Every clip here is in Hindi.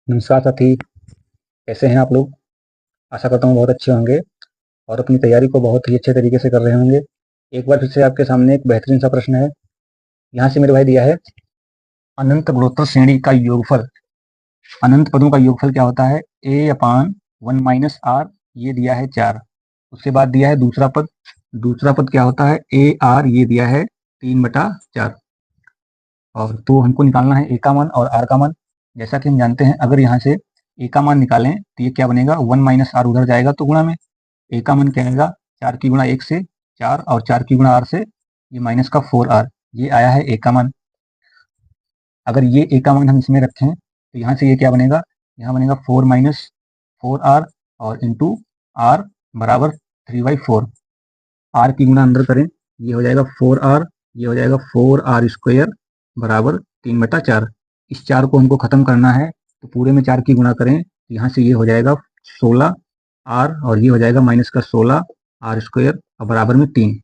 नमस्कार साथी, कैसे हैं आप लोग। आशा करता हूँ बहुत अच्छे होंगे और अपनी तैयारी को बहुत ही अच्छे तरीके से कर रहे होंगे। एक बार फिर से आपके सामने एक बेहतरीन सा प्रश्न है। यहाँ से मेरे भाई दिया है, अनंत गुणोत्तर श्रेणी का योगफल, अनंत पदों का योगफल क्या होता है, a अपान 1 - r, ये दिया है 4। उसके बाद दिया है दूसरा पद क्या होता है, a r, ये दिया है 3/4। और तो हमको निकालना है a का मान और r का मान। जैसा कि हम जानते हैं, अगर यहाँ से a का मान निकालें तो ये क्या बनेगा, 1 - r उधर जाएगा तो गुणा में a का मान क्या आएगा, 4 की गुणा 1 से 4 और 4 की गुणा r से ये माइनस का 4r, ये आया है a का मान। अगर ये a का मान हम इसमें रखें तो यहाँ से ये क्या बनेगा, यहाँ बनेगा 4 - 4r और इंटू r बराबर 3/4। r की गुणा अंदर करें, ये हो जाएगा 4r, ये हो जाएगा 4r² बराबर 3/4। इस 4 को हमको खत्म करना है तो पूरे में 4 की गुणा करें, यहाँ से ये हो जाएगा 16r और ये हो जाएगा माइनस का 16r² और बराबर में 3।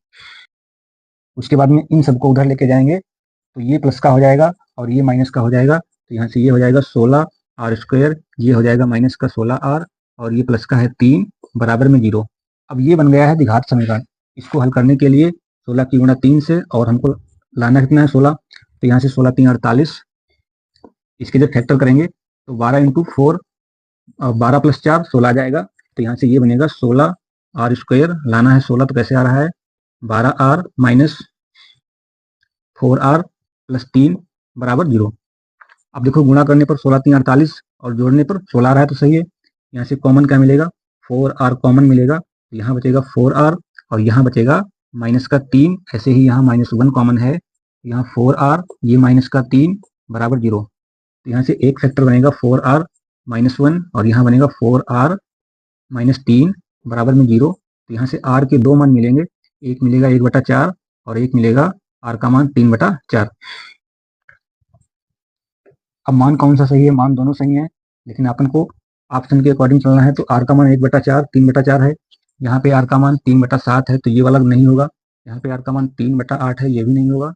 उसके बाद में इन सबको उधर लेके जाएंगे तो ये प्लस का हो जाएगा और ये माइनस का हो जाएगा, तो यहाँ से ये हो जाएगा 16r², ये हो जाएगा माइनस का 16r और ये प्लस का है 3 बराबर में 0। अब ये बन गया है द्विघात समीकरण। इसको हल करने के लिए 16 की गुणा 3 से, और हमको लाना कितना है 16, तो यहाँ से 16 3 48, इसके जब फैक्टर करेंगे तो 12 × 4, 12 + 4 16 आ जाएगा। तो यहाँ से ये बनेगा 16r², लाना है 16 तो कैसे आ रहा है, 12r माइनस 4r प्लस 3 बराबर 0। अब देखो गुणा करने पर 16 3 48 और जोड़ने पर 16 आ रहा है तो सही है। यहाँ से कॉमन क्या मिलेगा, 4r कॉमन मिलेगा, तो यहाँ बचेगा 4r और यहाँ बचेगा माइनस का 3। ऐसे ही यहाँ -1 कॉमन है, यहाँ 4r, ये माइनस का 3 बराबर 0। तो यहाँ से एक फैक्टर बनेगा 4r -1 और यहाँ बनेगा 4r -3 बराबर में 0। तो यहाँ से r के दो मान मिलेंगे, एक मिलेगा 1/4 और एक मिलेगा r का मान 3/4। अब मान कौन सा सही है, मान दोनों सही हैं, लेकिन अपन को ऑप्शन के अकॉर्डिंग चलना है। तो r का मान 1/4 3/4 है, यहाँ पे r का मान 3/7 है तो ये वाला नहीं होगा। यहाँ पे r का मान 3/8 है, ये भी नहीं होगा।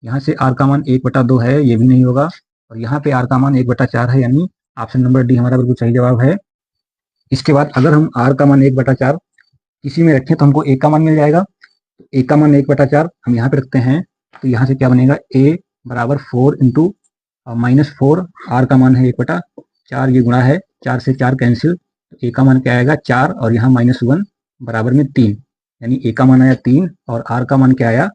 यहाँ से r का मान 1/2 है, ये भी नहीं होगा। और यहाँ पे r का मान 1/4 है, यानी ऑप्शन नंबर डी हमारा बिल्कुल सही जवाब है। इसके बाद अगर हम r का मान 1/4 किसी में रखें तो हमको a का मान मिल जाएगा। a का मान 1/4 हम यहाँ पे रखते हैं, तो यहाँ से क्या बनेगा, a बराबर 4 × -4, r का मान है 1/4, ये गुणा है 4 से 4 कैंसिल, तो a का मान क्या आएगा 4 और यहाँ -1 बराबर में 3, यानी a का मान आया 3 और r का मान क्या आया,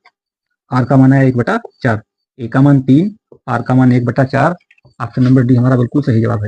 r का मान आया 1/4। a का मान 3, r का मान 1/4। ऑप्शन नंबर डी हमारा बिल्कुल सही जवाब है।